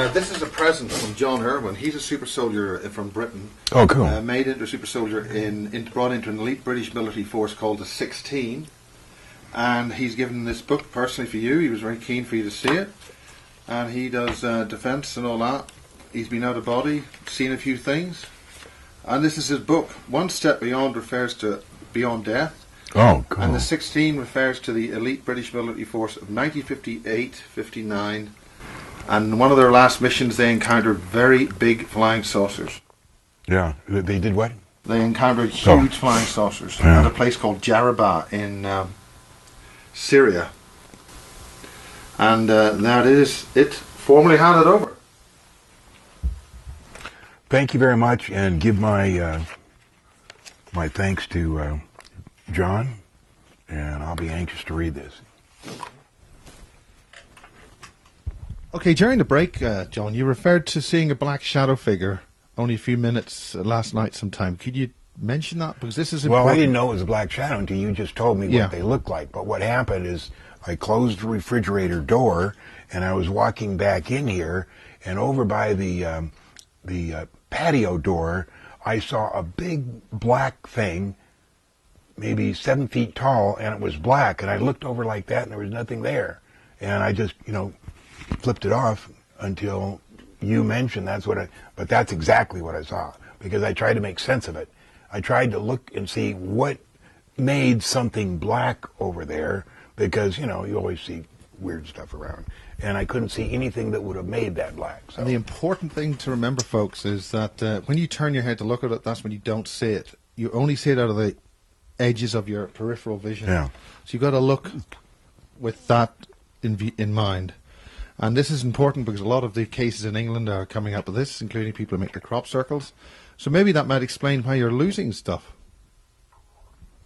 This is a present from John Irwin. He's a super soldier from Britain. Oh, cool. Made into a super soldier, brought into an elite British military force called the 16. And he's given this book personally for you. He was very keen for you to see it. And he does defence and all that. He's been out of body, seen a few things. And this is his book. One Step Beyond refers to Beyond Death. Oh, cool. And the 16 refers to the elite British military force of 1958-59. And one of their last missions, they encountered very big flying saucers. Yeah, they did what? They encountered huge flying saucers at a place called Jarabah in Syria. And that is it, formally handed over. Thank you very much, and give my my thanks to John, and I'll be anxious to read this. Okay, during the break, John, you referred to seeing a black shadow figure only a few minutes last night sometime. Could you mention that? Because this is important. Well, I didn't know it was a black shadow until you just told me what they looked like. But what happened is I closed the refrigerator door, and I was walking back in here, and over by the patio door, I saw a big black thing, maybe 7 feet tall, and it was black. And I looked over like that, and there was nothing there. And I just, flipped it off until you mentioned but that's exactly what I saw, because I tried to make sense of it. I tried to look and see what made something black over there, because, you always see weird stuff around. And I couldn't see anything that would have made that black. So. And the important thing to remember, folks, is that when you turn your head to look at it, that's when you don't see it. You only see it out of the edges of your peripheral vision. Yeah. So you've got to look with that in mind. And this is important because a lot of the cases in England are coming up with this, including people who make the crop circles. So maybe that might explain why you're losing stuff.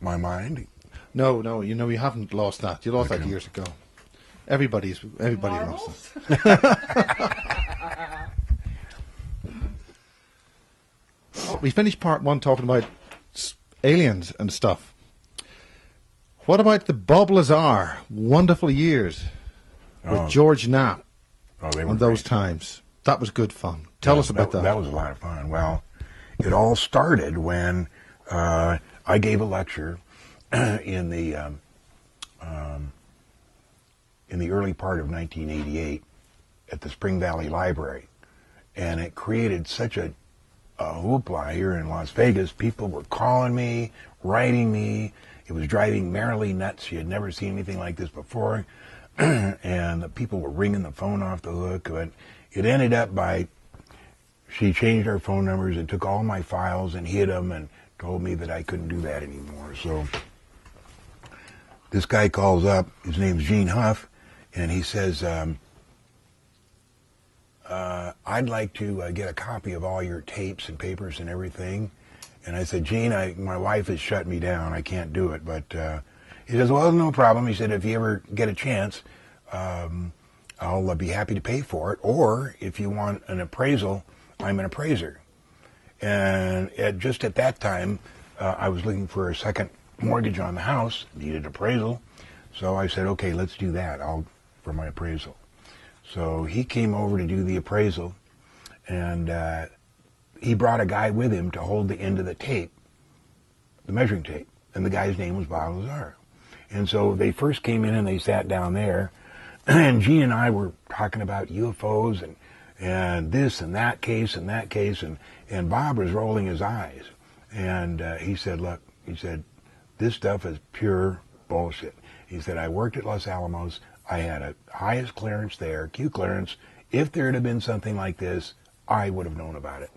My mind? No, you haven't lost that. You lost that years ago. Everybody lost it. We finished part one talking about aliens and stuff. What about the Bob Lazar wonderful years with George Knapp on those times? That was good fun. Tell us about that. That was a lot of fun. Well, it all started when I gave a lecture in the early part of 1988 at the Spring Valley Library, and it created such a hoopla here in Las Vegas. People were calling me, writing me. It was driving Marilee nuts. She had never seen anything like this before. And the people were ringing the phone off the hook. But it ended up she changed our phone numbers and took all my files and hid them and told me that I couldn't do that anymore. So this guy calls up. His name's Gene Huff, and he says, I'd like to get a copy of all your tapes and papers and everything. And I said, Gene, my wife has shut me down. I can't do it. But he says, well, no problem. He said, if you ever get a chance, I'll be happy to pay for it. Or if you want an appraisal, I'm an appraiser. And just at that time, I was looking for a second mortgage on the house, needed appraisal. So I said, okay, let's do that. For my appraisal. So he came over to do the appraisal, and he brought a guy with him to hold the end of the tape, the measuring tape, and the guy's name was Bob Lazar. And so they first came in and they sat down there, and Gene and I were talking about UFOs and this and that case and that case, and Bob was rolling his eyes. And he said, look, this stuff is pure bullshit. He said, I worked at Los Alamos. I had a highest clearance there, Q clearance. If there had been something like this, I would have known about it.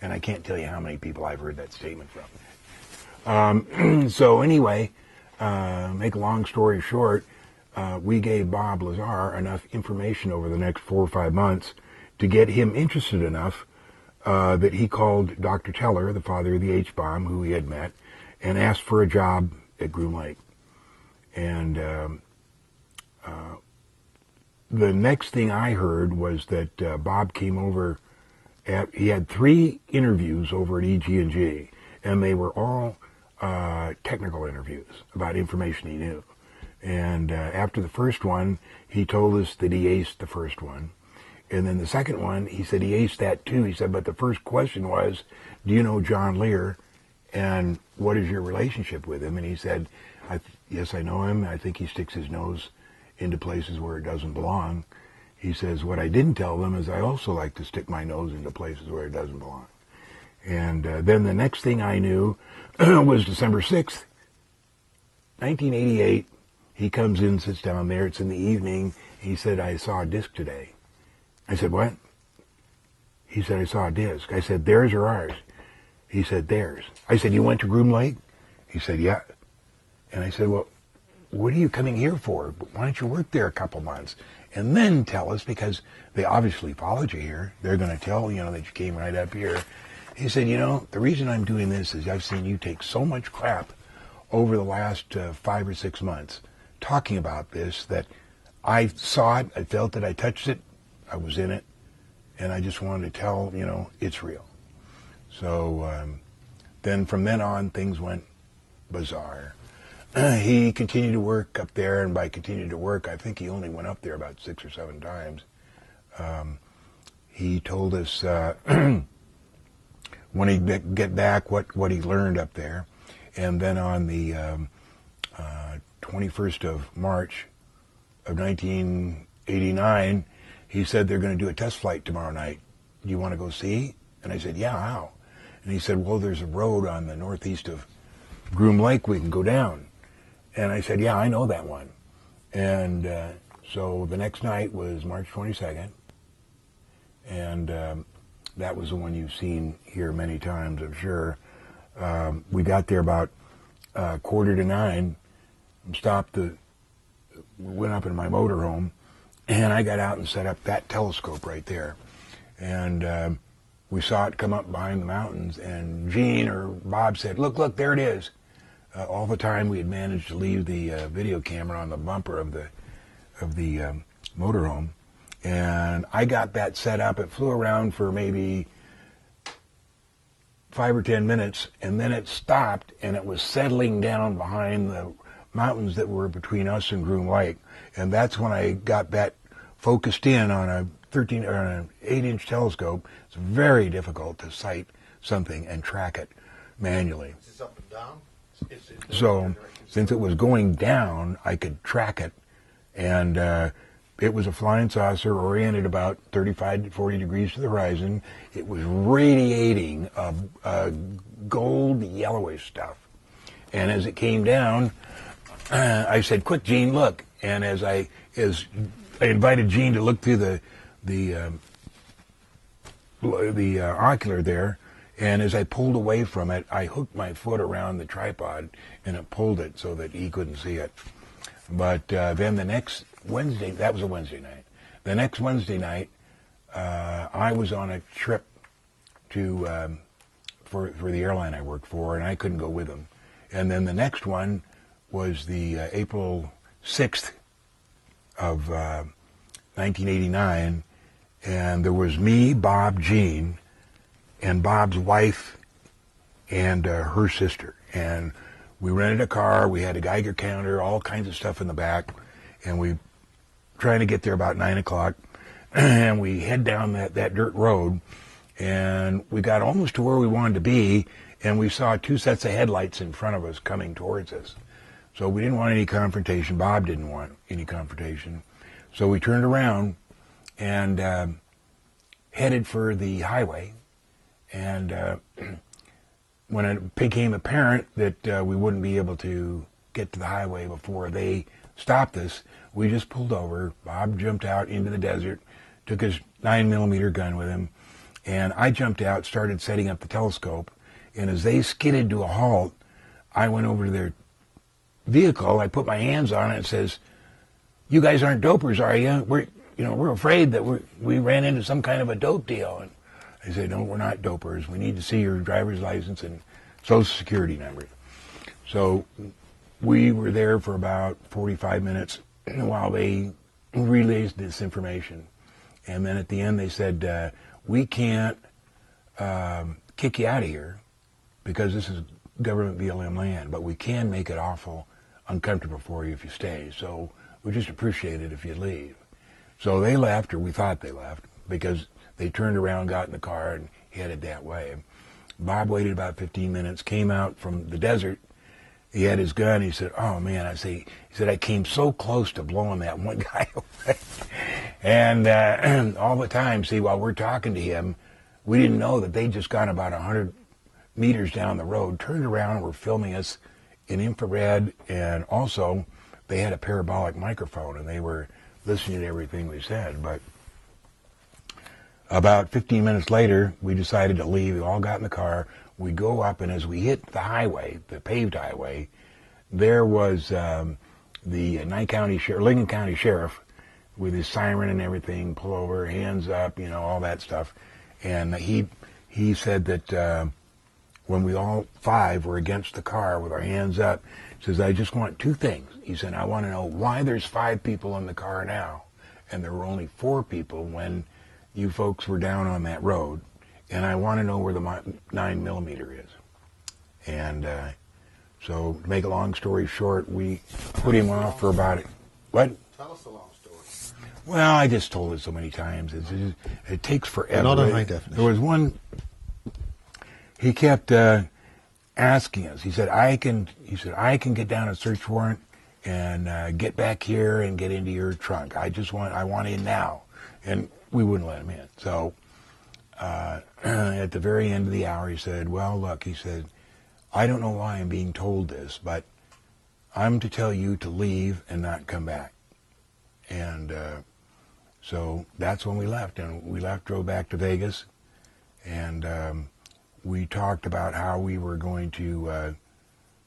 And I can't tell you how many people I've heard that statement from. So anyway, make a long story short, we gave Bob Lazar enough information over the next 4 or 5 months to get him interested enough that he called Dr. Teller, the father of the H-bomb, who he had met, and asked for a job at Groom Lake. And the next thing I heard was that Bob came over. He had 3 interviews over at EG&G, and they were all technical interviews about information he knew. And after the first one, he told us that he aced the first one. And then the second one, he said he aced that too. He said, but the first question was, do you know John Lear? And what is your relationship with him? And he said, yes, I know him. I think he sticks his nose into places where it doesn't belong. He says, what I didn't tell them is I also like to stick my nose into places where it doesn't belong. And then the next thing I knew was December 6th, 1988. He comes in, sits down there. It's in the evening. He said, I saw a disc today. I said, what? He said, I saw a disc. I said, theirs or ours? He said, theirs. I said, you went to Groom Lake? He said, yeah. And I said, well, what are you coming here for? Why don't you work there a couple months? And then tell us, because they obviously followed you here. They're going to tell, that you came right up here. He said, the reason I'm doing this is I've seen you take so much crap over the last 5 or 6 months talking about this that I saw it, I felt it, I touched it, I was in it, and I just wanted to tell, it's real. So then from then on, things went bizarre. He continued to work up there, and by continued to work, I think he only went up there about 6 or 7 times. He told us when he get back what he learned up there, and then on the 21st of March of 1989, he said they're going to do a test flight tomorrow night. Do you want to go see? And I said, yeah, how? And he said, well, there's a road on the northeast of Groom Lake we can go down. And I said, yeah, I know that one. And so the next night was March 22nd. And that was the one you've seen here many times, I'm sure. We got there about 8:45, went up in my motorhome, and I got out and set up that telescope right there. And we saw it come up behind the mountains, and Gene or Bob said, look, there it is. All the time we had managed to leave the video camera on the bumper of the motorhome. And I got that set up. It flew around for maybe 5 or 10 minutes, and then it stopped, and it was settling down behind the mountains that were between us and Groom Lake. And that's when I got that focused in on a 13 or an 8-inch telescope. It's very difficult to sight something and track it manually. Is this up and down? So since it was going down, I could track it, and it was a flying saucer oriented about 35 to 40 degrees to the horizon. It was radiating a gold yellowish stuff. And as it came down, I said, quick, Gene, look. And as I invited Gene to look through the ocular there, and as I pulled away from it, I hooked my foot around the tripod, and it pulled it so that he couldn't see it. But then the next Wednesday, that was a Wednesday night. The next Wednesday night, I was on a trip to for the airline I worked for, and I couldn't go with them. And then the next one was the April 6th of 1989, and there was me, Bob, Gene, and Bob's wife and her sister. And we rented a car, we had a Geiger counter, all kinds of stuff in the back, and we trying to get there about 9 o'clock, and we head down that dirt road, and we got almost to where we wanted to be, and we saw 2 sets of headlights in front of us coming towards us. So we didn't want any confrontation. Bob didn't want any confrontation. So we turned around and headed for the highway. And when it became apparent that we wouldn't be able to get to the highway before they stopped us, we just pulled over. Bob jumped out into the desert, took his 9mm gun with him, and I jumped out, started setting up the telescope. And as they skidded to a halt, I went over to their vehicle. I put my hands on it and says, "You guys aren't dopers, are you? We're afraid that we ran into some kind of a dope deal." And I said, "No, we're not dopers. We need to see your driver's license and social security number." So we were there for about 45 minutes while they relayed this information. And then at the end they said, "We can't kick you out of here because this is government BLM land, but we can make it awful uncomfortable for you if you stay. So we just appreciate it if you leave." So they left, or we thought they left. because they turned around, got in the car, and headed that way. Bob waited about 15 minutes, came out from the desert. He had his gun. He said, "Oh man," he said, "I came so close to blowing that one guy away." And all the time, see, while we're talking to him, we didn't know that they just got about 100 meters down the road, turned around, and were filming us in infrared, and also they had a parabolic microphone, and they were listening to everything we said. But about 15 minutes later, we decided to leave. We all got in the car. We go up, and as we hit the highway, the paved highway, there was the Lincoln County Sheriff with his siren and everything, pull over, hands up, all that stuff. And he said that when we all five were against the car with our hands up, he says, "I just want two things." He said, "I want to know why there's 5 people in the car now, and there were only 4 people when you folks were down on that road. And I want to know where the 9mm is." And so, to make a long story short, we put him off for about what? Tell us the long story. Well, I just told it so many times. It takes forever. Not on high definition. There was one. He kept asking us. He said, "I can get down a search warrant and get back here and get into your trunk. I want in now." And we wouldn't let him in. So at the very end of the hour, he said, "Well, look," he said, "I don't know why I'm being told this, but I'm to tell you to leave and not come back." And so that's when we left. And we drove back to Vegas, and we talked about how we were going to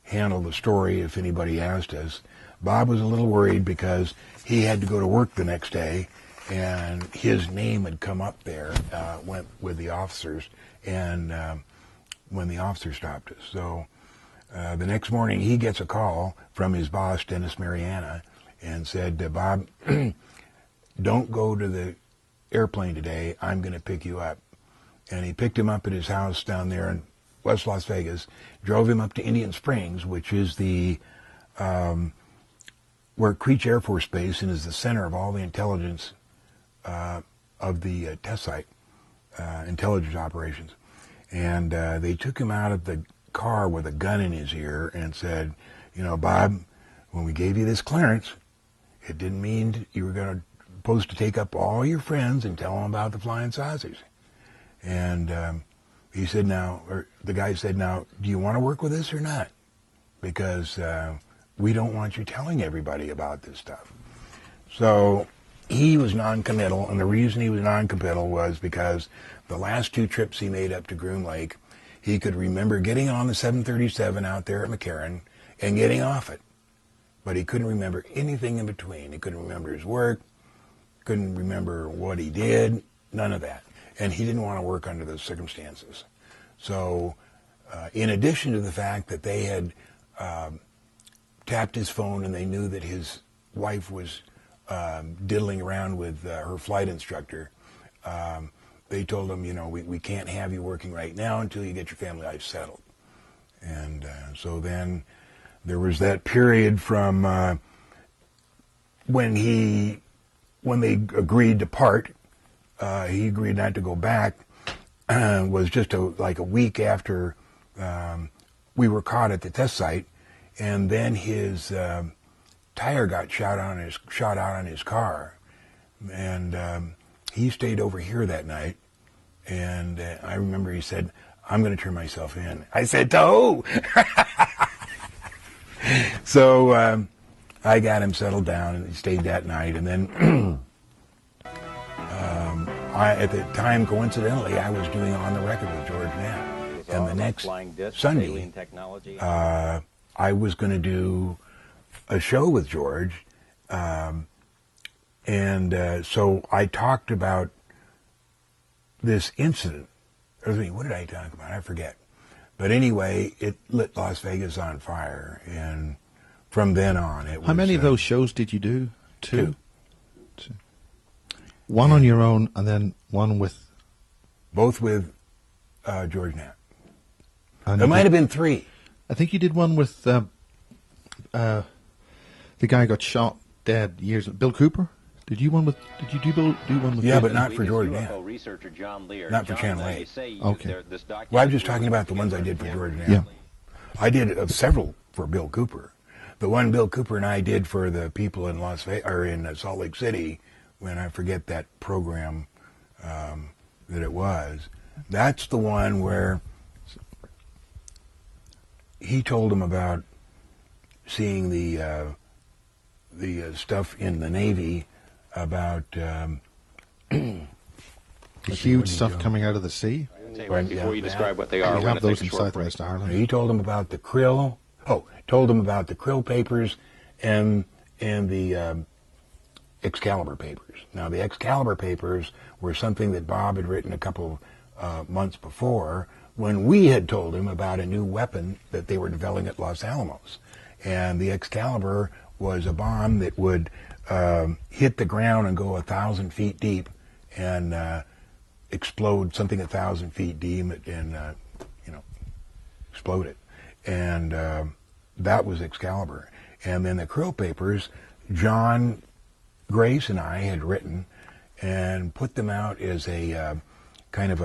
handle the story if anybody asked us. Bob was a little worried because he had to go to work the next day, and his name had come up there, went with the officers, and when the officer stopped us. So the next morning he gets a call from his boss, Dennis Mariana, and said, "Bob, don't go to the airplane today. I'm going to pick you up." And he picked him up at his house down there in West Las Vegas, drove him up to Indian Springs, which is the where Creech Air Force Base, and is the center of all the intelligence of the test site, intelligence operations. And they took him out of the car with a gun in his ear and said, "Bob, when we gave you this clearance, it didn't mean you were supposed to take up all your friends and tell them about the flying saucers." And he said, the guy said, "Now, do you want to work with us or not? Because we don't want you telling everybody about this stuff." So he was non-committal, and the reason he was non-committal was because the last 2 trips he made up to Groom Lake, he could remember getting on the 737 out there at McCarran and getting off it. But he couldn't remember anything in between. He couldn't remember his work, couldn't remember what he did, none of that. And he didn't want to work under those circumstances. So in addition to the fact that they had tapped his phone and they knew that his wife was diddling around with her flight instructor, they told him, we can't have you working right now until you get your family life settled. And so then there was that period from when they agreed to part. He agreed not to go back. Was just like a week after we were caught at the test site, and then his tire got shot out on his car, and he stayed over here that night. And I remember he said, "I'm going to turn myself in." I said, "To who?" So I got him settled down, and he stayed that night. And then at the time, coincidentally, I was doing On the Record with George Knapp. And the next Sunday, I was going to do a show with George. So I talked about this incident. What did I talk about? I forget. But anyway, it lit Las Vegas on fire. And from then on, it was... How many of those shows did you do? Two. One on your own, and then one with... Both with George Knapp. There might have been 3. I think you did one with the guy who got shot dead years ago, Bill Cooper. Did you do one with? Yeah, but Vietnam? not for George Knapp. UFO researcher John Lear. Not for John, Channel you 8. say you- Okay. this document Well, I'm just talking about the ones I did for George Knapp. Yeah. I did several for Bill Cooper. The one Bill Cooper and I did for the people in Las Vegas or in Salt Lake City, when I forget that program that it was. That's the one where he told him about seeing the stuff in the Navy about The what huge did he stuff do? coming out of the sea. Tell you what, before you describe what they We are, we're have going to those take in a short break. Southwest Ireland. He told him about the krill. Oh, told him about the krill papers and the Excalibur papers. Now, the Excalibur papers were something that Bob had written a couple months before, when we had told him about a new weapon that they were developing at Los Alamos. And the Excalibur was a bomb that would hit the ground and go 1,000 feet deep and explode something 1,000 feet deep and explode it. And that was Excalibur. And then the krill papers, John Grace and I had written and put them out as a kind of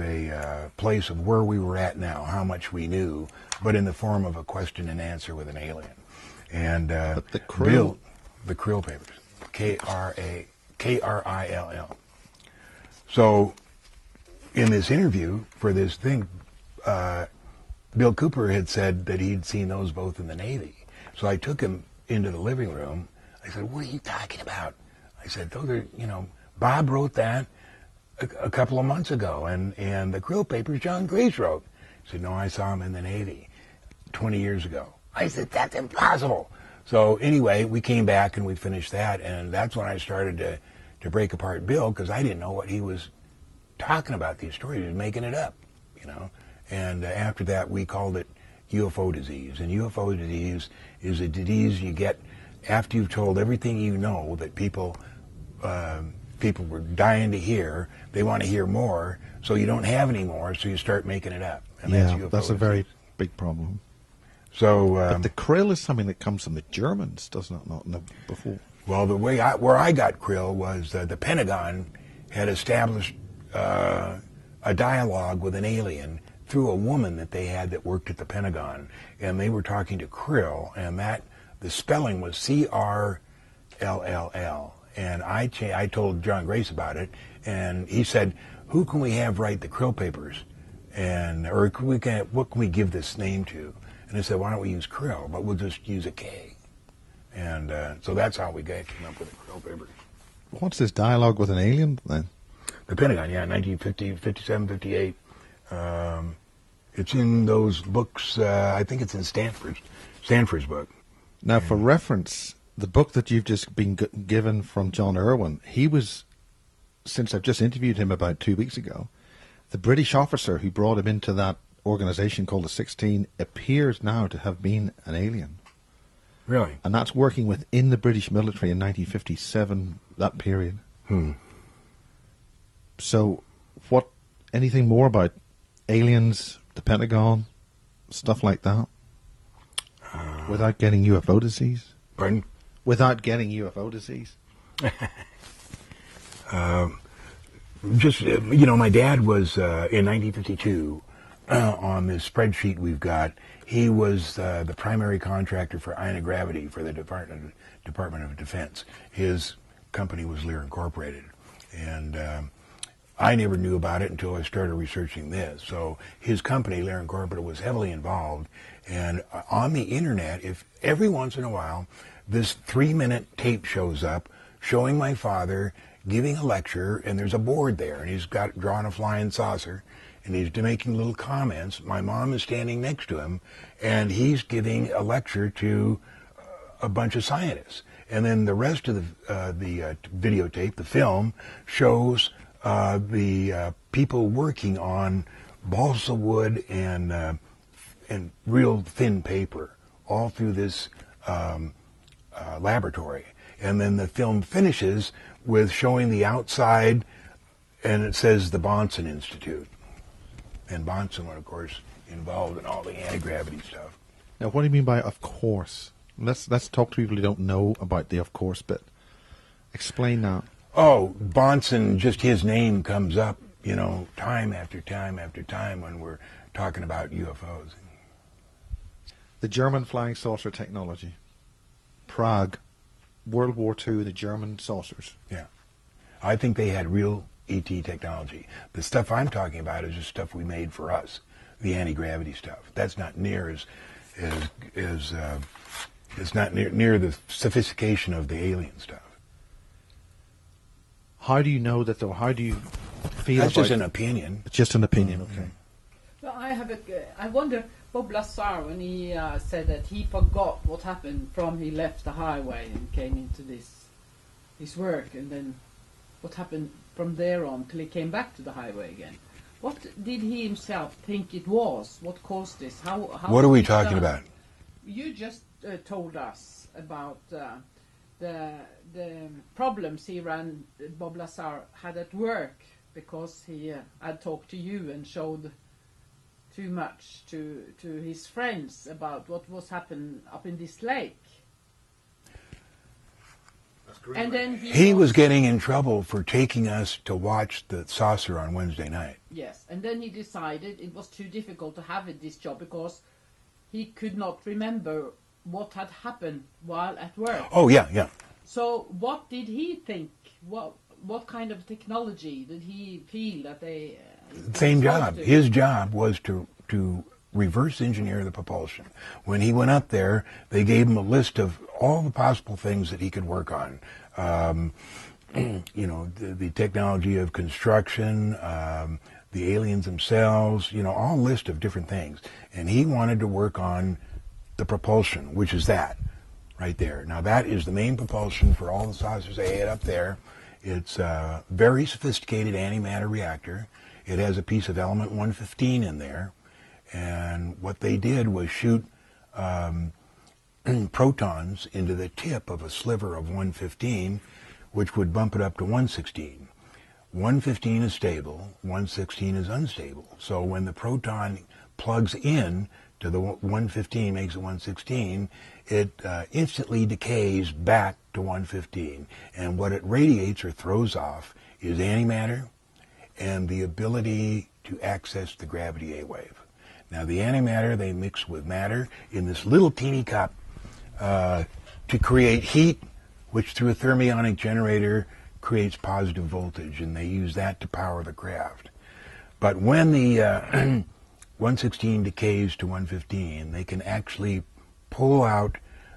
a place of where we were at now, how much we knew, but in the form of a question and answer with an alien. And But the krill, Bill, the krill papers, Krill. So in this interview for this thing, Bill Cooper had said that he'd seen those both in the Navy. So I took him into the living room. I said, "What are you talking about?" I said, "Those are, Bob wrote that a couple of months ago, and the krill papers John Grace wrote." He said, "No, I saw him in the Navy 20 years ago." I said, "That's impossible." So anyway, we came back and we finished that, and that's when I started to break apart Bill, because I didn't know what he was talking about, these stories. He was making it up, And after that, we called it UFO disease. And UFO disease is a disease you get after you've told everything you know that people were dying to hear. They want to hear more, so you don't have any more, so you start making it up. And yeah, UFO that's a disease. very big problem. So, But the krill is something that comes from the Germans, doesn't it? Not before. well, the way where I got krill was the Pentagon had established a dialogue with an alien through a woman that they had that worked at the Pentagon, and they were talking to krill, and the spelling was CRLLL. And I told John Grace about it, and he said, "Who can we have write the krill papers, or what can we give this name to?" And I said, "Why don't we use krill, but we'll just use a K." And so that's how we came up with the krill papers. What's this dialogue with an alien then? The Pentagon, yeah, 1950, 57, 58. It's in those books. I think it's in Stanford's book. Now, for reference, the book that you've just been given from John Irwin, he was, since I've just interviewed him about 2 weeks ago, the British officer who brought him into that organization called the 16 appears now to have been an alien. Really? And that's working within the British military in 1957, that period. So, anything more about aliens, the Pentagon, stuff like that? Without getting UFO disease? Pardon? Without getting UFO disease? Just, my dad was, in 1952, on this spreadsheet we've got, he was the primary contractor for Gravity for the Department of Defense. His company was Lear Incorporated. And I never knew about it until I started researching this. So his company, Lair Incorporated, was heavily involved. And on the internet, if every once in a while, this 3-minute tape shows up showing my father giving a lecture, and there's a board there, and he's got drawn a flying saucer, and he's making little comments. My mom is standing next to him, and he's giving a lecture to a bunch of scientists. And then the rest of the videotape, the film, shows the people working on balsa wood and real thin paper all through this laboratory. And then the film finishes with showing the outside, and it says the Bonson Institute. And Bonson was, of course, involved in all the anti-gravity stuff. Now, what do you mean by "of course"? Let's talk to people who don't know about the of course bit. Explain that. Oh, Bonson, just his name comes up, you know, time after time after time when we're talking about UFOs. The German flying saucer technology. Prague, World War II, the German saucers. Yeah. I think they had real ET technology. The stuff I'm talking about is just stuff we made for us, the anti-gravity stuff. That's not near it's not near the sophistication of the alien stuff. How do you know that, though? How do you feel That's about just an opinion. It's just an opinion, okay. Well, I wonder, Bob Lazar, when he said that he forgot what happened from he left the highway and came into his work, and then what happened from there on till he came back to the highway again. What did he himself think it was? What caused this? How What are we was it talking done? about? You just told us about the problems Bob Lazar had at work because he had talked to you and showed too much to his friends about what was happening up in this lake. And then He was getting in trouble for taking us to watch the saucer on Wednesday night. Yes, and then he decided it was too difficult to have this job because he could not remember what had happened while at work. Oh, yeah. So what did he think? What kind of technology did he feel that they... Same job. His job was to reverse engineer the propulsion. When he went up there, they gave him a list of all the possible things that he could work on. You know, the technology of construction, the aliens themselves, you know, all a list of different things. And he wanted to work on the propulsion, which is that right there. Now that is the main propulsion for all the saucers they had up there. It's a very sophisticated antimatter reactor. It has a piece of element 115 in there. And what they did was shoot protons into the tip of a sliver of 115, which would bump it up to 116. 115 is stable, 116 is unstable. So when the proton plugs in to the 115, makes it 116, it instantly decays back to 115. And what it radiates or throws off is antimatter and the ability to access the gravity A wave. Now the antimatter they mix with matter in this little teeny cup to create heat, which through a thermionic generator creates positive voltage, and they use that to power the craft. But when the 116 decays to 115, they can actually pull out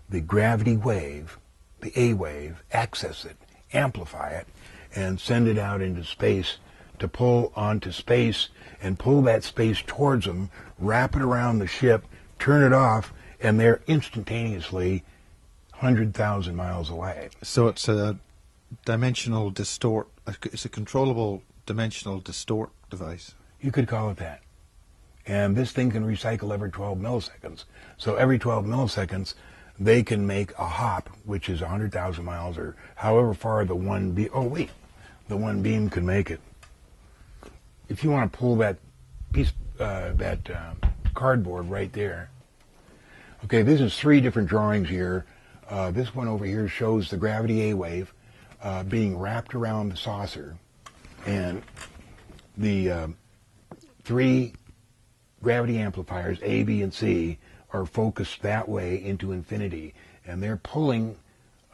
the gravity wave, the A wave, access it, amplify it, and send it out into space to pull onto space and pull that space towards them, wrap it around the ship, turn it off, and they're instantaneously 100,000 miles away. So it's a dimensional distort, it's a controllable dimensional distort device. You could call it that. And this thing can recycle every 12 milliseconds. So every 12 milliseconds, they can make a hop, which is 100,000 miles, or however far the one beam, the one beam can make it. If you want to pull that piece, cardboard right there. Okay, this is 3 different drawings here. This one over here shows the gravity A wave being wrapped around the saucer, and the 3 gravity amplifiers, A, B, and C, are focused that way into infinity, and they're pulling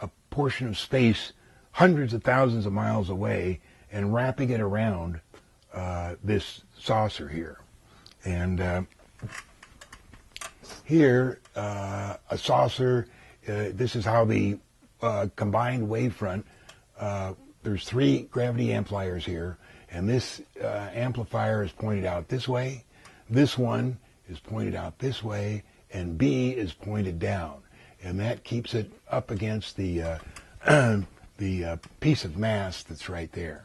a portion of space hundreds of thousands of miles away and wrapping it around this saucer here. And here, a saucer, this is how the combined wavefront, there's 3 gravity amplifiers here, and this amplifier is pointed out this way, this one is pointed out this way, and B is pointed down. And that keeps it up against the piece of mass that's right there.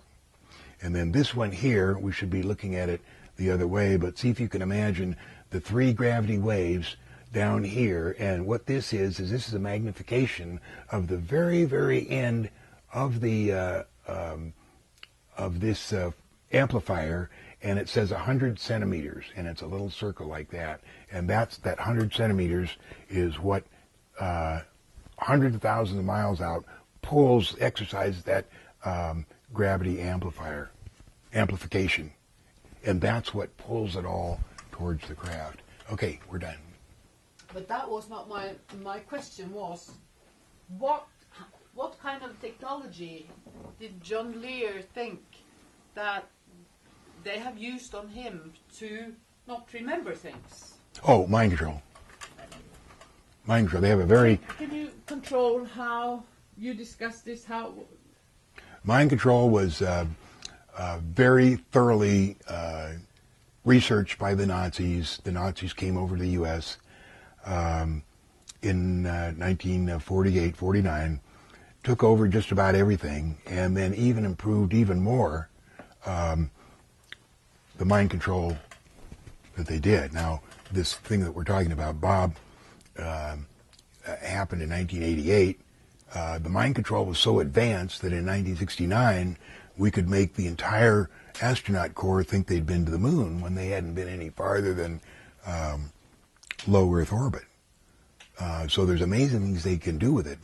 And then this one here, we should be looking at it the other way, but see if you can imagine the 3 gravity waves down here, and what this is this is a magnification of the very, very end of the of this amplifier, and it says 100 centimeters, and it's a little circle like that, and that 100 centimeters is what hundreds of thousands of miles out, exercises that gravity amplification. And that's what pulls it all towards the craft. Okay, we're done. But that was not my question. Was what kind of technology did John Lear think that they have used on him to not remember things? Oh, mind control. Mind control. They have a very... Can you control how you discuss this? How? Mind control was very thoroughly researched by the Nazis. The Nazis came over to the U.S. In 1948-49, took over just about everything, and then even improved even more the mind control that they did. Now, this thing that we're talking about, Bob, happened in 1988. The mind control was so advanced that in 1969 we could make the entire astronaut corps think they'd been to the moon when they hadn't been any farther than low Earth orbit. So there's amazing things they can do with it.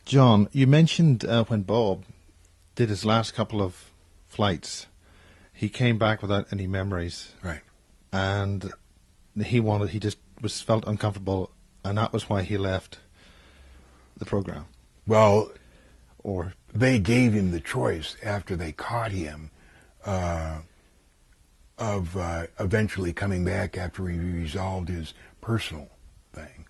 John, you mentioned when Bob did his last couple of flights, he came back without any memories. Right. And he just felt uncomfortable, and that was why he left the program. Well, or they gave him the choice after they caught him of eventually coming back after he resolved his personal thing.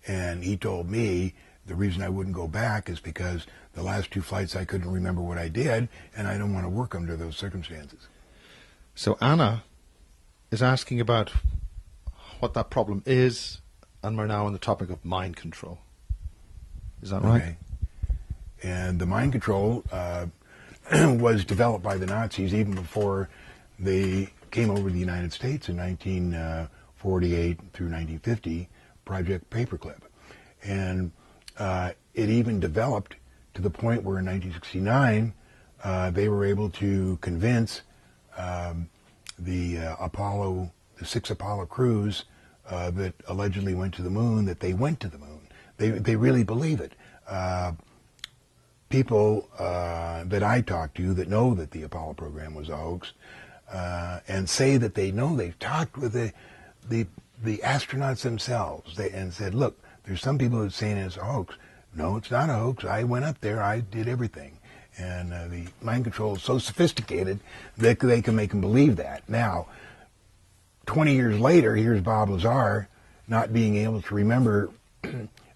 And he told me the reason I wouldn't go back is because the last two flights I couldn't remember what I did, and I don't want to work under those circumstances. So Anna is asking about what that problem is, and we're now on the topic of mind control. Is that right? Okay. And the mind control was developed by the Nazis even before they came over to the United States in 1948 through 1950, Project Paperclip. And it even developed to the point where in 1969 they were able to convince the six Apollo crews that allegedly went to the moon that they went to the moon. They really believe it. People that I talk to that know that the Apollo program was a hoax and say that they know, they've talked with the astronauts themselves and said, look, there's some people that are saying it's a hoax. No, it's not a hoax. I went up there. I did everything. And the mind control is so sophisticated that they can make them believe that. Now, 20 years later, here's Bob Lazar not being able to remember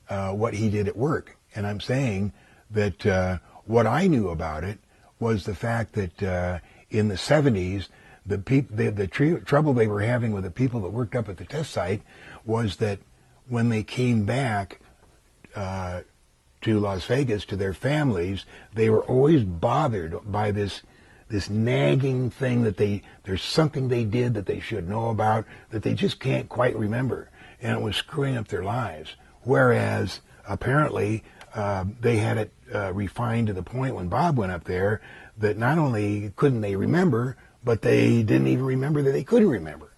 what he did at work. And I'm saying that what I knew about it was the fact that in the 70s, the trouble they were having with the people that worked up at the test site was that when they came back to Las Vegas to their families, they were always bothered by this nagging thing that there's something they did that they should know about that they just can't quite remember, and it was screwing up their lives. Whereas apparently they had it refined to the point when Bob went up there that not only couldn't they remember, but they didn't even remember that they couldn't remember,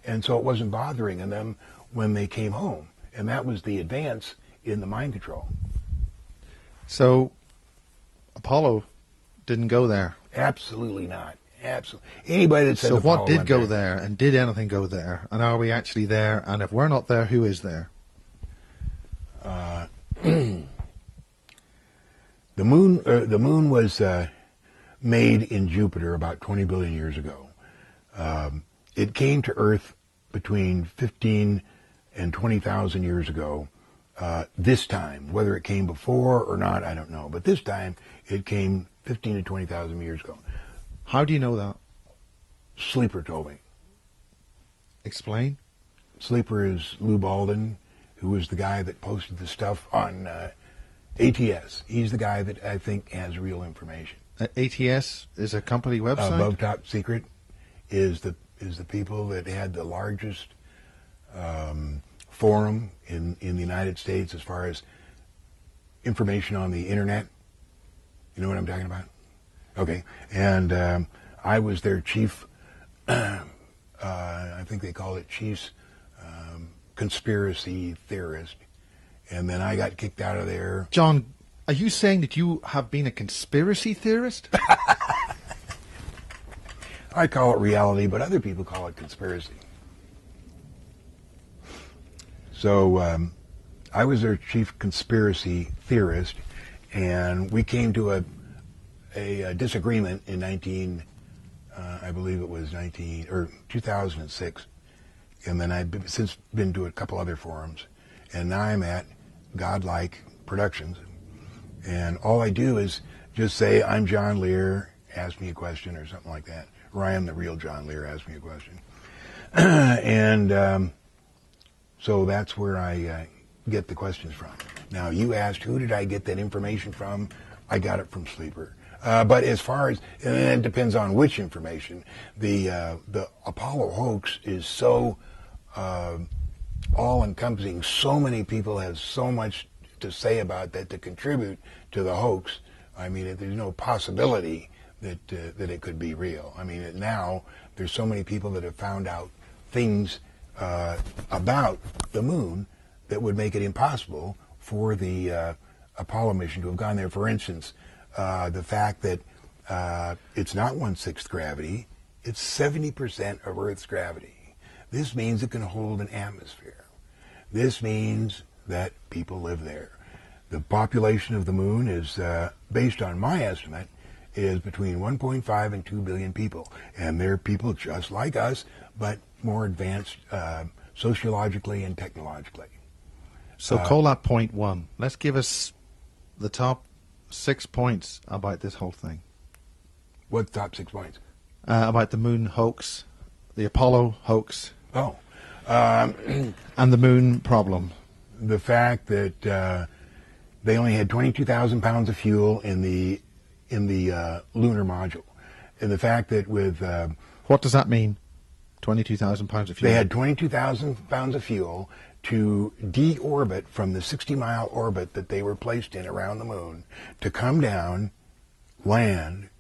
and so it wasn't bothering them when they came home, and that was the advance in the mind control. So Apollo didn't go there. Absolutely not. Absolutely. Anybody that said so Apollo what did went go there, and did anything go there, and are we actually there? And if we're not there, who is there? The moon was made in Jupiter about 20 billion years ago. It came to Earth between 15 and 20,000 years ago. This time, whether it came before or not, I don't know. But this time, it came 15 to 20,000 years ago. How do you know that? Sleeper told me. Explain. Sleeper is Lou Baldwin, who was the guy that posted the stuff on ATS. He's the guy that I think has real information. ATS is a company website? Above Top Secret is the people that had the largest forum in the United States as far as information on the internet. You know what I'm talking about? Okay. And I was their chief, I think they call it chief conspiracy theorist. and then I got kicked out of there. John, are you saying that you have been a conspiracy theorist? I call it reality, but other people call it conspiracy. So I was their chief conspiracy theorist, and we came to a disagreement in I believe it was 2006, and then I've since been to a couple other forums, and now I'm at Godlike Productions, and all I do is just say, I'm John Lear, ask me a question or something like that, or I am the real John Lear, ask me a question. And so that's where I get the questions from. Now, you asked, who did I get that information from? I got it from Sleeper. But as far as, and it depends on which information, the Apollo hoax is so all-encompassing. So many people have so much to say about that, to contribute to the hoax. I mean, there's no possibility that it could be real. I mean, now there's so many people that have found out things about the moon that would make it impossible for the Apollo mission to have gone there. For instance, the fact that it's not 1/6 gravity, it's 70% of Earth's gravity. This means it can hold an atmosphere. This means that people live there. The population of the moon is, based on my estimate, is between 1.5 and 2 billion people. And they're people just like us, but more advanced sociologically and technologically. So call that point one. Let's give us the top 6 points about this whole thing. What's top 6 points? About the moon hoax, the Apollo hoax. Oh. And the moon problem. The fact that they only had 22,000 pounds of fuel in the lunar module. And the fact that with... what does that mean? 22,000 pounds of fuel? They had 22,000 pounds of fuel to deorbit from the 60-mile orbit that they were placed in around the moon, to come down, land,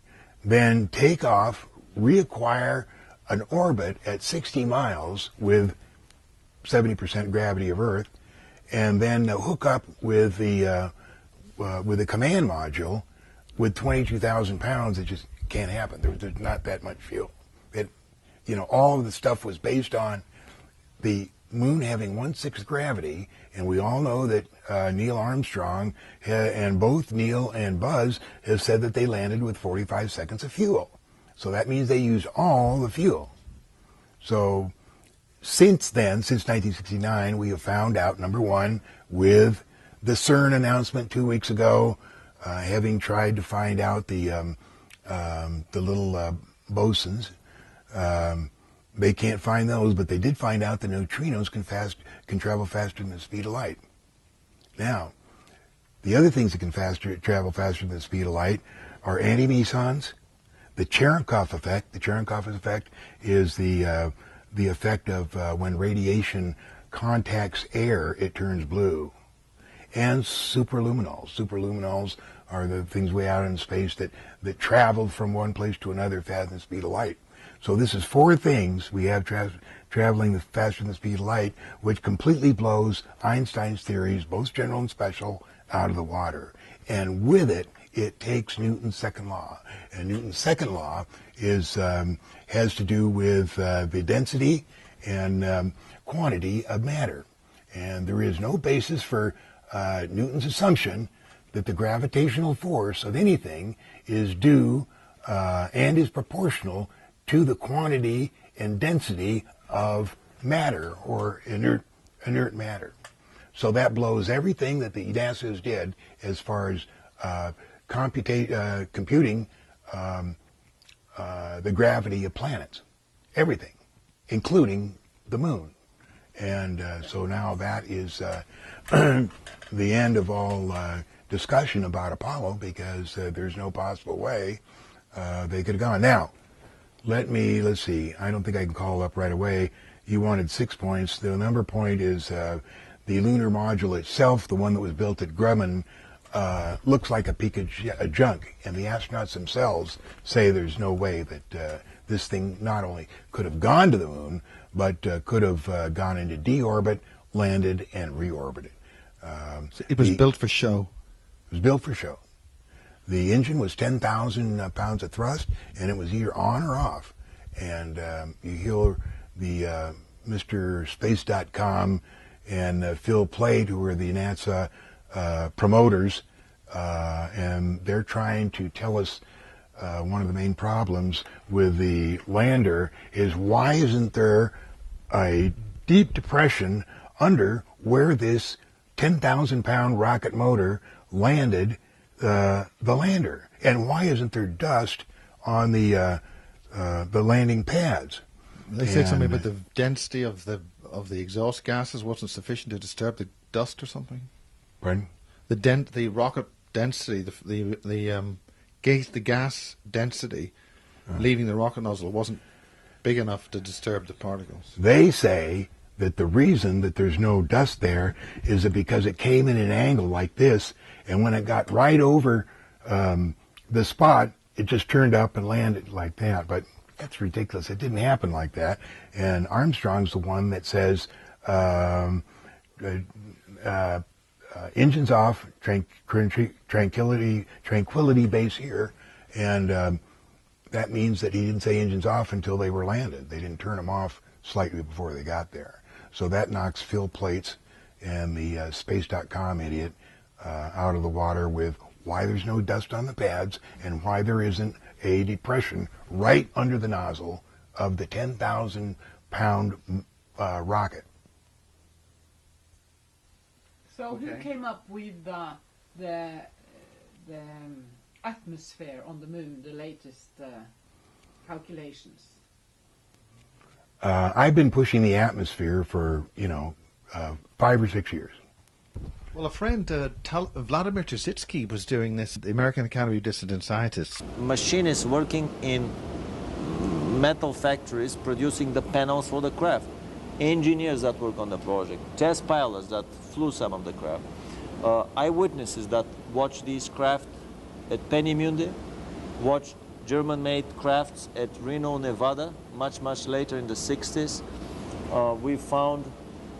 then take off, reacquire an orbit at 60 miles with 70% gravity of Earth, and then hook up with the command module with 22,000 pounds. It just can't happen. There's not that much fuel. All of the stuff was based on the moon having 1/6 gravity, and we all know that Neil Armstrong and both Neil and Buzz have said that they landed with 45 seconds of fuel. So that means they used all the fuel. So since then, since 1969, we have found out, number one, with the CERN announcement 2 weeks ago, having tried to find out the little bosons. They can't find those, but they did find out the neutrinos can travel faster than the speed of light. Now, the other things that can travel faster than the speed of light are anti-mesons, the Cherenkov effect. The Cherenkov effect is the effect of when radiation contacts air, it turns blue. And superluminols. Superluminols are the things way out in space that travel from one place to another faster than the speed of light. So this is 4 things we have traveling faster than the speed of light, which completely blows Einstein's theories, both general and special, out of the water. And with it, it takes Newton's second law. And Newton's second law has to do with the density and quantity of matter. And there is no basis for Newton's assumption that the gravitational force of anything is due and is proportional to the quantity and density of matter, or inert matter. So that blows everything that the NASA's did as far as computing the gravity of planets. Everything, including the moon. And so now that is the end of all discussion about Apollo, because there's no possible way they could have gone. Now, let's see. I don't think I can call up right away. You wanted 6 points. The number point is the lunar module itself, the one that was built at Grumman, looks like a peak of junk. And the astronauts themselves say there's no way that this thing not only could have gone to the moon, but could have gone into deorbit, landed, and reorbited. So it was built for show. It was built for show. The engine was 10,000 pounds of thrust, and it was either on or off. And you hear the MrSpace.com and Phil Plait, who are the NASA promoters, and they're trying to tell us one of the main problems with the lander is why isn't there a deep depression under where this 10,000-pound rocket motor landed the lander, and why isn't there dust on the landing pads? They said something about the density of the exhaust gases wasn't sufficient to disturb the dust or something. Pardon? The rocket density, the gas density leaving the rocket nozzle wasn't big enough to disturb the particles. They say that the reason that there's no dust there is that because it came in an angle like this, and when it got right over the spot, it just turned up and landed like that. But that's ridiculous. It didn't happen like that. And Armstrong's the one that says engines off, tranquility base here, and that means that he didn't say engines off until they were landed. They didn't turn them off slightly before they got there. So that knocks Phil Plait and the Space.com idiot out of the water with why there's no dust on the pads and why there isn't a depression right under the nozzle of the 10,000-pound rocket. So who came up with the atmosphere on the moon, the latest calculations? I've been pushing the atmosphere for, 5 or 6 years. Well, a friend, Vladimir Tzitsky, was doing this at the American Academy of Dissident Scientists. Machinists working in metal factories producing the panels for the craft. Engineers that work on the project. Test pilots that flew some of the craft. Eyewitnesses that watched these craft at Peenemünde, watched German-made crafts at Reno, Nevada, much, much later in the 60s. We found,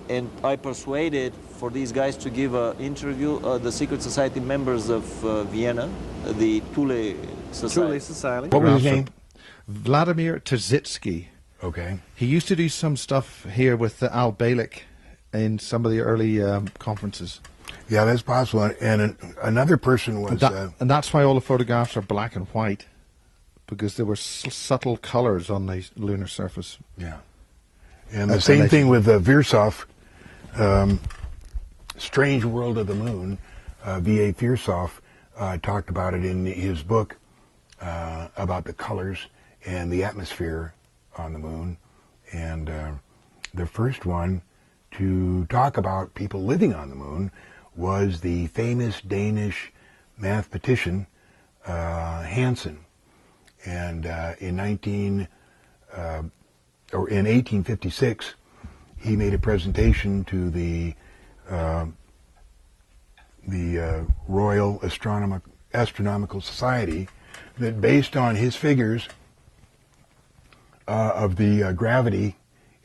and I persuaded for these guys to give an interview, the Secret Society members of Vienna, the Thule Society. What was his name? Vladimir Tzitsky. Okay. He used to do some stuff here with Al Balik in some of the early conferences. Yeah, that's possible. And another person was... and that's why all the photographs are black and white, because there were subtle colors on the lunar surface. Yeah. And the same thing with Virsoff, Strange World of the Moon. V.A. Virsoff talked about it in his book about the colors and the atmosphere on the moon. And the first one to talk about people living on the moon was the famous Danish mathematician Hansen. And in 1856, he made a presentation to the Royal Astronomical Society that, based on his figures of the gravity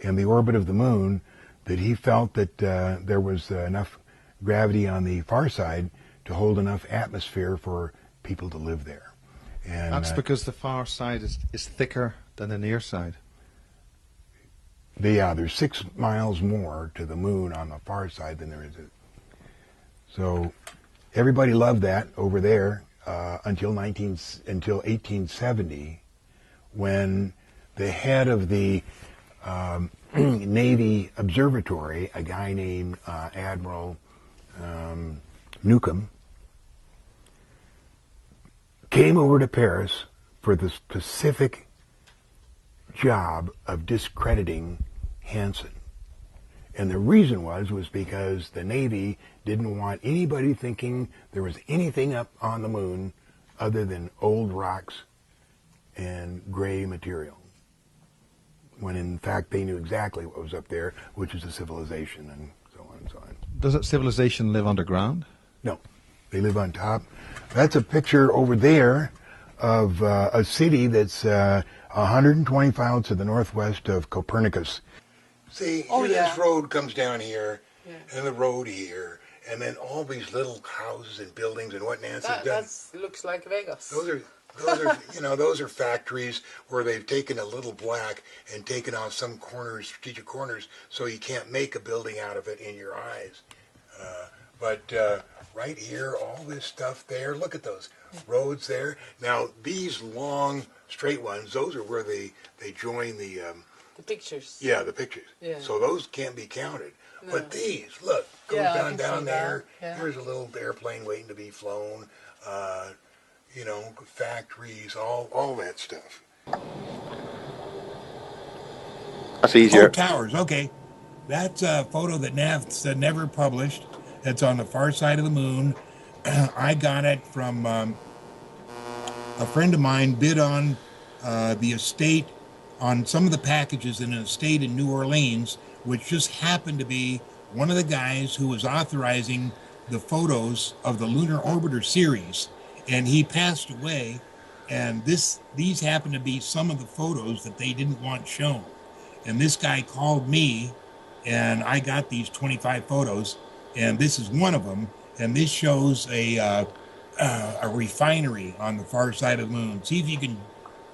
and the orbit of the moon, that he felt that there was enough gravity on the far side to hold enough atmosphere for people to live there. And that's because the far side is thicker than the near side. There's 6 miles more to the moon on the far side than there is. So everybody loved that over there until 1870, when the head of the Navy Observatory, a guy named Admiral Newcomb, came over to Paris for the specific job of discrediting Hansen. And the reason was because the Navy didn't want anybody thinking there was anything up on the moon other than old rocks and gray material, when in fact they knew exactly what was up there, which is a civilization, and so on and so on. Does that civilization live underground? No, they live on top. That's a picture over there of a city that's 120 miles to the northwest of Copernicus. See, this road comes down here, and the road here, and then all these little houses and buildings and what Nancy's done. That looks like Vegas. Those are factories where they've taken a little black and taken off some corners, strategic corners, so you can't make a building out of it in your eyes. But right here, all this stuff there, look at those roads there. Now, these long, straight ones, those are where they join the pictures. Yeah, the pictures. Yeah. So those can't be counted. No. But these, look, goes down there. Yeah. Here's a little airplane waiting to be flown. Factories, all that stuff. That's easier. Oh, towers, okay. That's a photo that NASA never published. That's on the far side of the moon. I got it from a friend of mine bid on the estate, on some of the packages in an estate in New Orleans, which just happened to be one of the guys who was authorizing the photos of the Lunar Orbiter series. And he passed away, and these happen to be some of the photos that they didn't want shown. And this guy called me, and I got these 25 photos, and this is one of them. And this shows a refinery on the far side of the moon. See if you can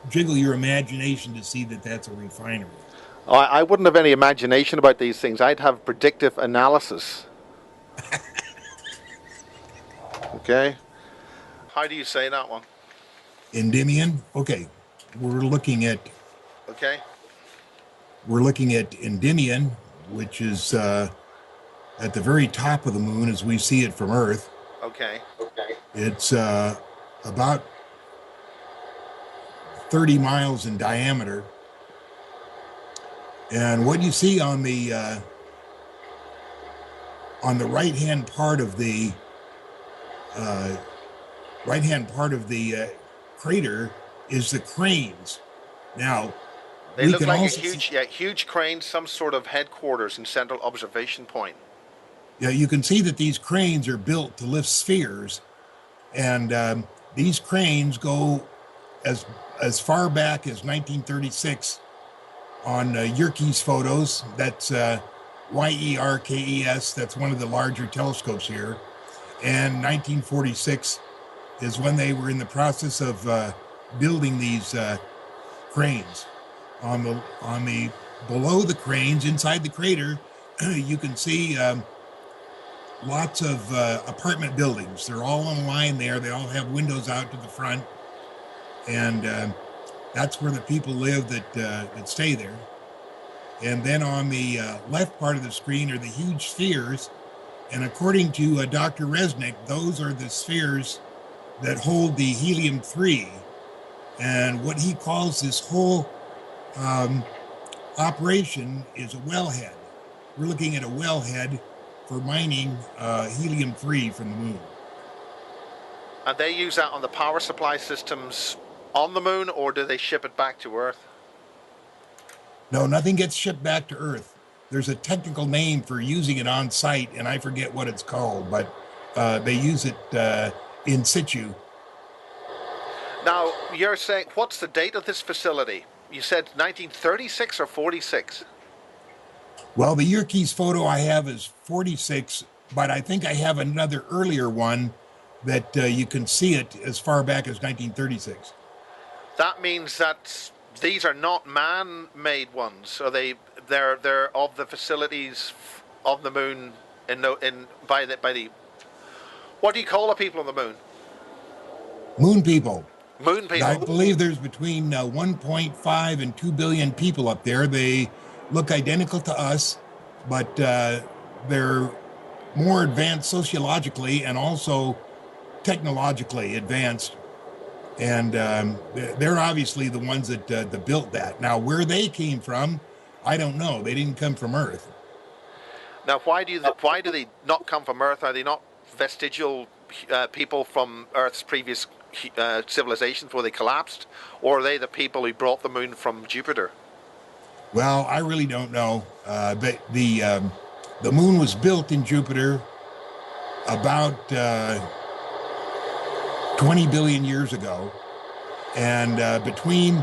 jiggle your imagination to see that that's a refinery. Oh, I wouldn't have any imagination about these things. I'd have predictive analysis. Okay. How do you say that one? Endymion? Okay. We're looking at Endymion, which is at the very top of the moon as we see it from Earth. Okay. It's about 30 miles in diameter. And what you see on the right-hand part of the crater is the cranes. Now, they look like a huge crane, some sort of headquarters and central observation point. Yeah, you can see that these cranes are built to lift spheres, and these cranes go as far back as 1936 on Yerkes photos. That's Yerkes. That's one of the larger telescopes here. And 1946 is when they were in the process of building these cranes. On the below the cranes, inside the crater, you can see lots of apartment buildings. They're all in a line there. They all have windows out to the front, and that's where the people live that stay there. And then on the left part of the screen are the huge spheres, and according to Dr. Resnick, those are the spheres that hold the helium-3, and what he calls this whole operation is a wellhead. We're looking at a wellhead for mining helium-3 from the moon. And they use that on the power supply systems on the moon, or do they ship it back to Earth? No, nothing gets shipped back to Earth. There's a technical name for using it on site, and I forget what it's called, but they use it in situ. Now, you're saying, what's the date of this facility? You said 1936 or 46? Well, the Yerkes photo I have is 46, but I think I have another earlier one that you can see it as far back as 1936. That means that these are not man-made ones. So they're of the facilities of the moon by the what do you call the people on the moon? Moon people. Moon people. I believe there's between 1.5 and 2 billion people up there. They look identical to us, but they're more advanced sociologically and also technologically advanced. And they're obviously the ones that built that. Now, where they came from, I don't know. They didn't come from Earth. Now, why do they not come from Earth? Are they not vestigial people from Earth's previous civilization before they collapsed, or are they the people who brought the moon from Jupiter? Well, I really don't know. But the moon was built in Jupiter about 20 billion years ago, and between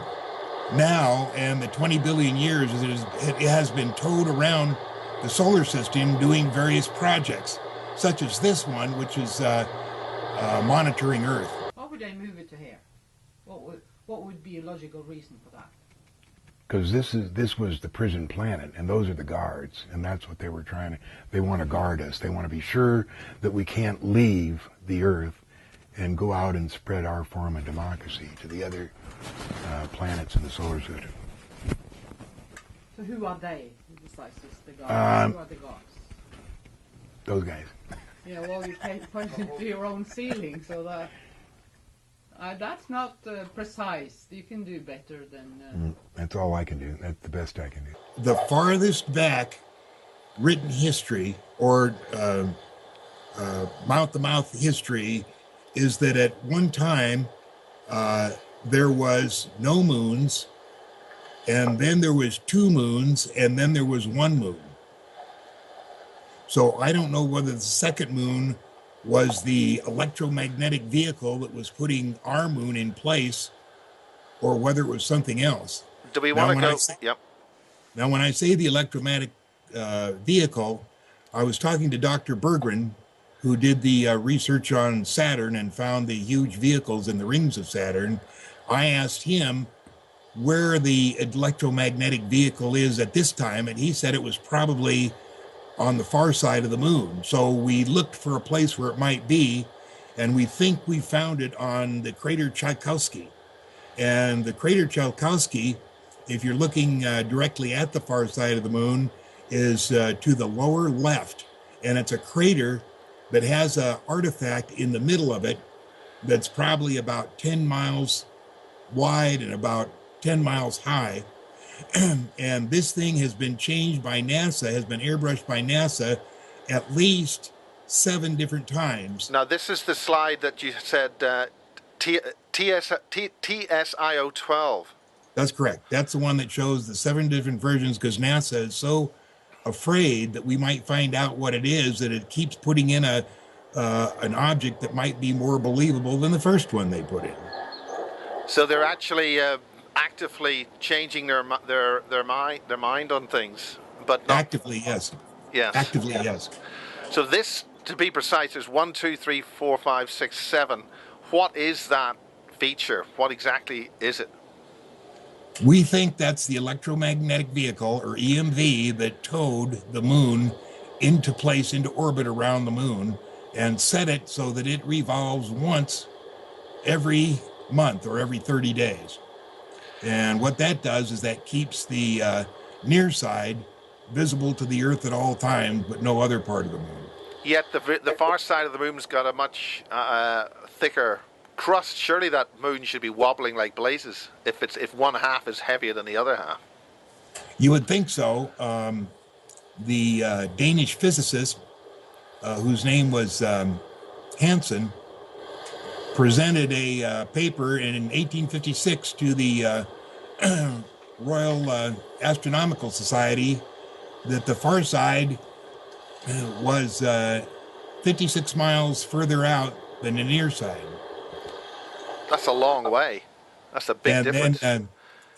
now and the 20 billion years, it has been towed around the solar system doing various projects. such as this one, which is monitoring Earth. Why would they move it to here? What would be a logical reason for that? Because this was the prison planet, and those are the guards, and that's what they were trying to. They want to guard us. They want to be sure that we can't leave the Earth and go out and spread our form of democracy to the other planets in the solar system. So who are they? Who decides this? The guards. Who are the guards? Those guys. Yeah, well, you can't punch into your own ceiling, so that's not precise. You can do better than... That's all I can do. That's the best I can do. The farthest back written history, or mouth-to-mouth history, is that at one time there was no moons, and then there was 2 moons, and then there was 1 moon. So I don't know whether the second moon was the electromagnetic vehicle that was putting our moon in place, or whether it was something else. Do we want to go? Yep. Now, when I say the electromagnetic vehicle, I was talking to Dr. Berggren, who did the research on Saturn and found the huge vehicles in the rings of Saturn. I asked him where the electromagnetic vehicle is at this time, and he said it was probably on the far side of the moon. So we looked for a place where it might be, and we think we found it on the crater Tchaikovsky. And the crater Tchaikovsky, if you're looking directly at the far side of the moon, is to the lower left. And it's a crater that has an artifact in the middle of it that's probably about 10 miles wide and about 10 miles high. And this thing has been changed by NASA, has been airbrushed by NASA at least 7 different times. Now, this is the slide that you said TSIO 12. That's correct. That's the one that shows the 7 different versions, because NASA is so afraid that we might find out what it is that it keeps putting in an object that might be more believable than the first one they put in. So they're actually actively changing their mind on things, but not Actively, yes. Yes. Actively, yes. So this, to be precise, is 1, 2, 3, 4, 5, 6, 7. What is that feature? What exactly is it? We think that's the electromagnetic vehicle, or EMV, that towed the moon into place, into orbit around the moon, and set it so that it revolves once every month or every 30 days. And what that does is that keeps the near side visible to the Earth at all times, but no other part of the moon. Yet the far side of the moon's got a much thicker crust. Surely that moon should be wobbling like blazes if one half is heavier than the other half. You would think so. The Danish physicist, whose name was Hansen, presented a paper in 1856 to the Royal Astronomical Society that the far side was 56 miles further out than the near side. That's a long way. That's a big difference. And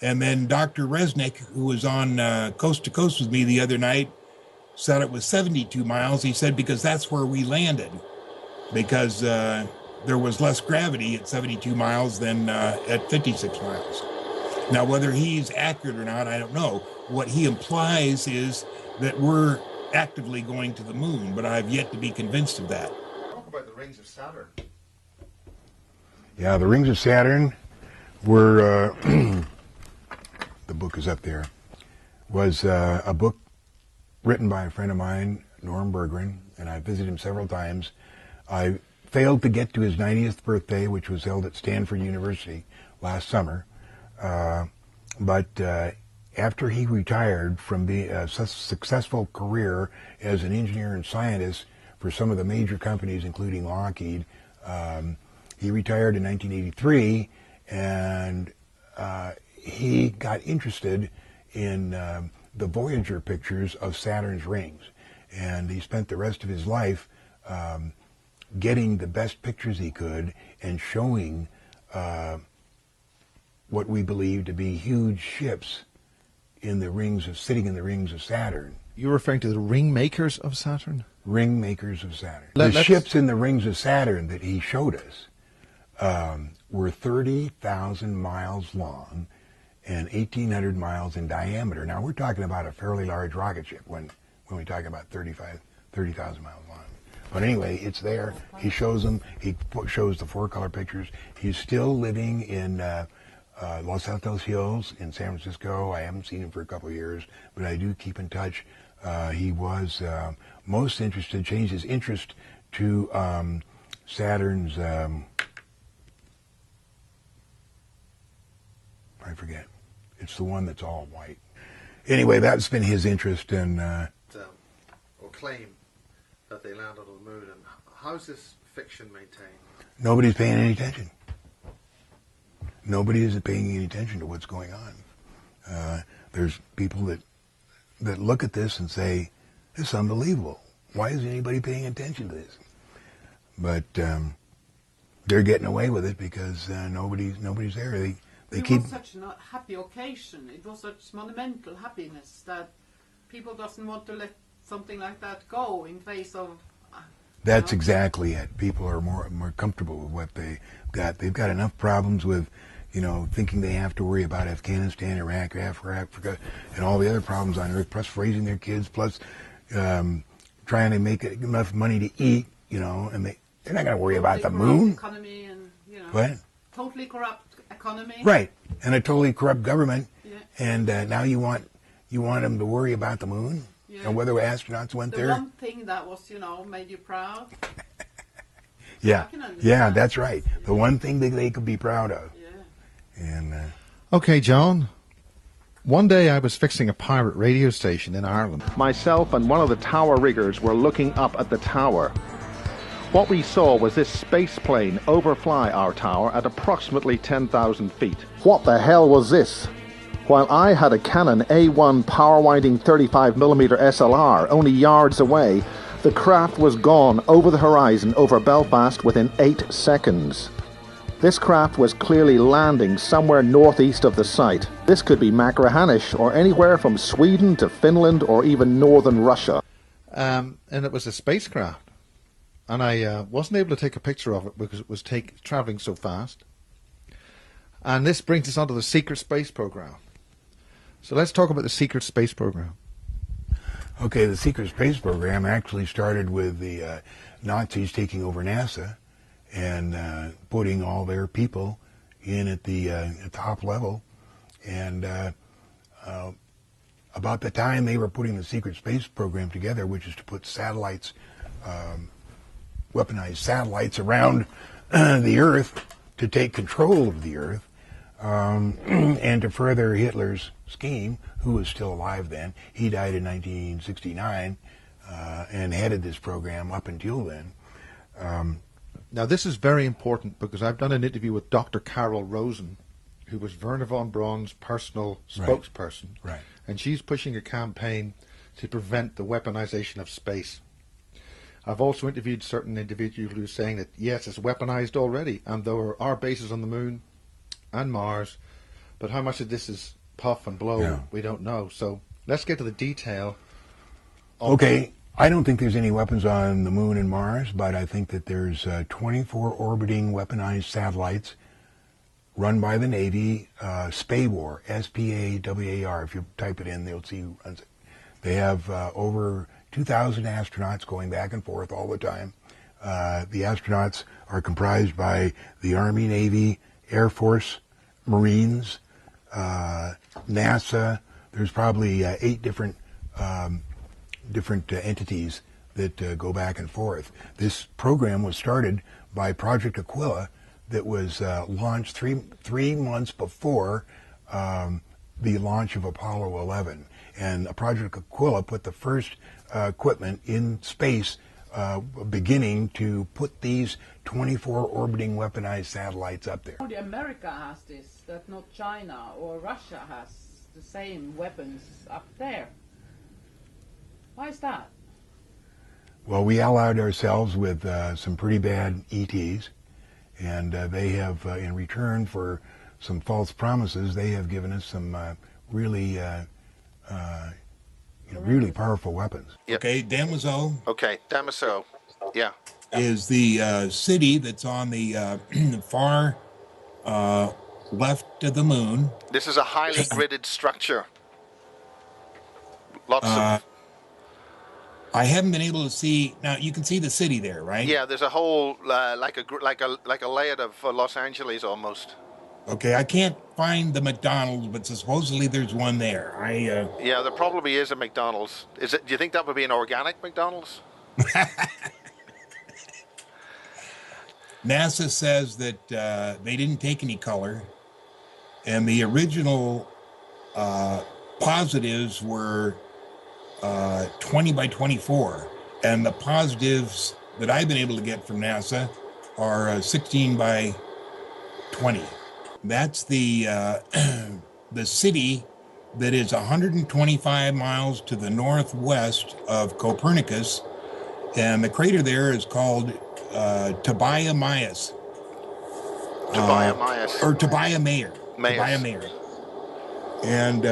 then Dr. Resnick, who was on Coast to Coast with me the other night, said it was 72 miles. He said because that's where we landed, because there was less gravity at 72 miles than at 56 miles. Now, whether he's accurate or not, I don't know. What he implies is that we're actively going to the moon, but I've yet to be convinced of that. Talk about the rings of Saturn. Yeah, the rings of Saturn were, the book is up there, was a book written by a friend of mine, Norm Berggren, and I visited him several times. I failed to get to his 90th birthday, which was held at Stanford University last summer. But after he retired from a successful career as an engineer and scientist for some of the major companies, including Lockheed, he retired in 1983, and he got interested in the Voyager pictures of Saturn's rings. And he spent the rest of his life getting the best pictures he could and showing what we believe to be huge ships in the rings of sitting in the rings of Saturn. You're referring to the ring makers of Saturn? Ring makers of Saturn. Let's- The ships in the rings of Saturn that he showed us were 30,000 miles long and 1,800 miles in diameter. Now, we're talking about a fairly large rocket ship when we talk about 30,000 miles long. But anyway, it's there. He shows them. He shows the 4-color pictures. He's still living in Los Altos Hills in San Francisco. I haven't seen him for a couple of years, but I do keep in touch. He was most interested, changed his interest to Saturn's, I forget. It's the one that's all white. Anyway, that's been his interest in... or claim that they landed on the moon. And how's this fiction maintained? Nobody's paying any attention. Nobody is paying any attention to what's going on. There's people that look at this and say, "This is unbelievable. Why isn't anybody paying attention to this?" But they're getting away with it because nobody's there. They It keep. was such a happy occasion. It was such monumental happiness that people doesn't want to let something like that go in face of. That's exactly it. People are more comfortable with what they got. They've got enough problems with, thinking they have to worry about Afghanistan, Iraq, Africa, and all the other problems on Earth, plus raising their kids, plus trying to make enough money to eat, and they're not going to worry about the moon. Economy and, What? Totally corrupt economy. Right, and a totally corrupt government, Yeah. and now you want them to worry about the moon and whether astronauts went The there. one thing that was, made you proud. Yeah, I can understand. yeah, that's right. The one thing that they could be proud of. Yeah. And Okay, John. One day I was fixing a pirate radio station in Ireland. Myself and one of the tower riggers were looking up at the tower. What we saw was this space plane overfly our tower at approximately 10,000 feet. What the hell was this? While I had a Canon A1 power-winding 35mm SLR only yards away, the craft was gone over the horizon over Belfast within 8 seconds. This craft was clearly landing somewhere northeast of the site. This could be Machrihanish or anywhere from Sweden to Finland or even northern Russia. And it was a spacecraft. And I wasn't able to take a picture of it because it was traveling so fast. And this brings us onto the secret space program. So let's talk about the secret space program. Okay, the secret space program actually started with the Nazis taking over NASA and putting all their people in at the top level. And about the time they were putting the secret space program together, which is to put satellites, weaponized satellites around the Earth to take control of the Earth, and to further Hitler's scheme, who was still alive then. He died in 1969 and headed this program up until then. Now, this is very important because I've done an interview with Dr. Carol Rosen, who was Werner von Braun's personal spokesperson. Right. And she's pushing a campaign to prevent the weaponization of space. I've also interviewed certain individuals who are saying that, yes, it's weaponized already, and there are bases on the moon and Mars, but how much of this is puff and blow, we don't know. So let's get to the detail. Okay, I don't think there's any weapons on the moon and Mars, but I think that there's 24 orbiting weaponized satellites run by the Navy, SPAWAR, S-P-A-W-A-R. If you type it in, they'll see who runs it. They have over 2,000 astronauts going back and forth all the time. The astronauts are comprised by the Army, Navy, Air Force, Marines, NASA. There's probably 8 different entities that go back and forth. This program was started by Project Aquila that was launched three months before the launch of Apollo 11. And Project Aquila put the first equipment in space beginning to put these 24 orbiting weaponized satellites up there. Only America has this, that not China or Russia has the same weapons up there. Why is that? Well, we allied ourselves with some pretty bad ETs, and they have, in return for some false promises, they have given us some really, really powerful weapons. Yep. Okay, Damaso Okay, Damaso. Yeah. is the city that's on the far left of the moon. This is a highly gridded structure. Lots of... I haven't been able to see. Now you can see the city there, right? Yeah, there's a whole like a layout of Los Angeles almost. Okay, I can't find the McDonald's, but supposedly there's one there. Yeah, there probably is a McDonald's. Is it? Do you think that would be an organic McDonald's? NASA says that they didn't take any color, and the original positives were 20 by 24, and the positives that I've been able to get from NASA are 16 by 20. That's the the city that is 125 miles to the northwest of Copernicus, and the crater there is called Tobias Myers. Tobias Myers. Or Tobias Mayer. Tobias Mayer. And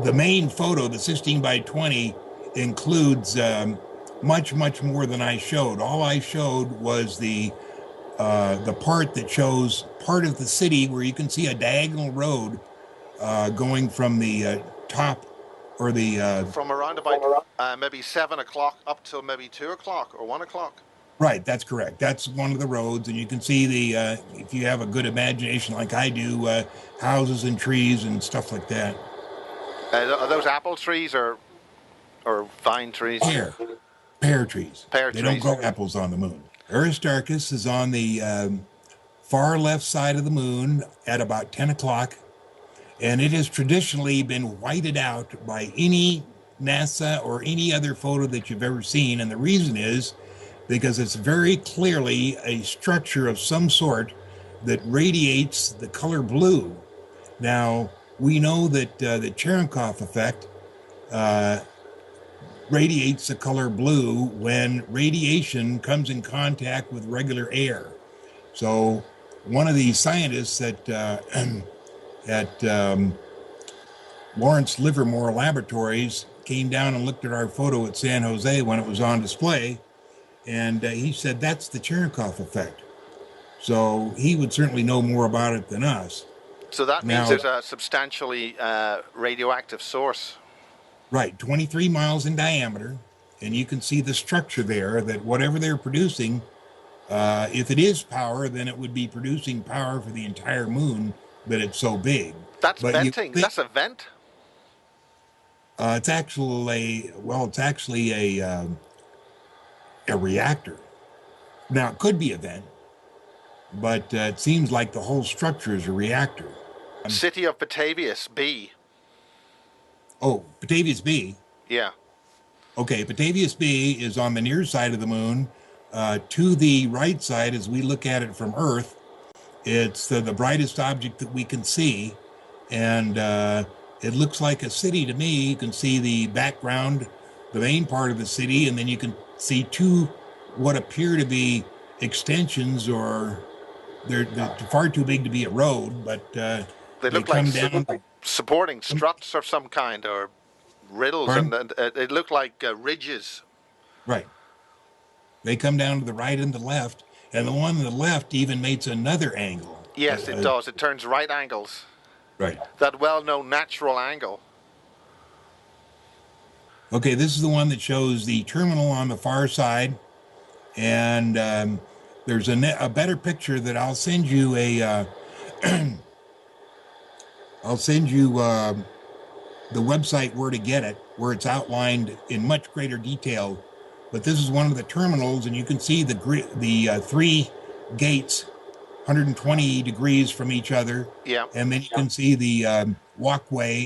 the main photo, the 16 by 20, includes much more than I showed. All I showed was the part that shows part of the city where you can see a diagonal road going from the top or the... from around about maybe 7 o'clock up till maybe 2 o'clock or 1 o'clock. Right, that's correct. That's one of the roads, and you can see the, if you have a good imagination like I do, houses and trees and stuff like that. Are those apple trees or vine trees? Pear trees. Pear they trees. don't grow apples on the moon. Aristarchus is on the far left side of the moon at about 10 o'clock, and it has traditionally been whited out by any NASA or any other photo that you've ever seen, and the reason is because it's very clearly a structure of some sort that radiates the color blue. Now, we know that the Cherenkov effect radiates the color blue when radiation comes in contact with regular air. So one of the scientists at Lawrence Livermore Laboratories came down and looked at our photo at San Jose when it was on display, and he said that's the Cherenkov effect. So he would certainly know more about it than us. So that means there's a substantially radioactive source. Right, 23 miles in diameter, and you can see the structure there, that whatever they're producing, if it is power, then it would be producing power for the entire moon, but it's so big. That's venting. That's a vent? It's actually a reactor. Now, it could be a vent, but it seems like the whole structure is a reactor. City of Batavius B. Oh, Batavius B? Yeah. Okay, Batavius B is on the near side of the moon. To the right side, as we look at it from Earth, it's the brightest object that we can see, and it looks like a city to me. You can see the background, the main part of the city, and then you can see two what appear to be extensions, or they're far too big to be a road, but they look come like down. Supporting struts of some kind, or riddles, Pardon? and they look like ridges. Right. They come down to the right and the left, and the one on the left even makes another angle. Yes, it does. It turns right angles. Right. That well-known natural angle. Okay, this is the one that shows the terminal on the far side, and there's a better picture that I'll send you I'll send you the website where to get it, where it's outlined in much greater detail. But this is one of the terminals, and you can see the three gates, 120 degrees from each other. Yeah. And then you can see the walkway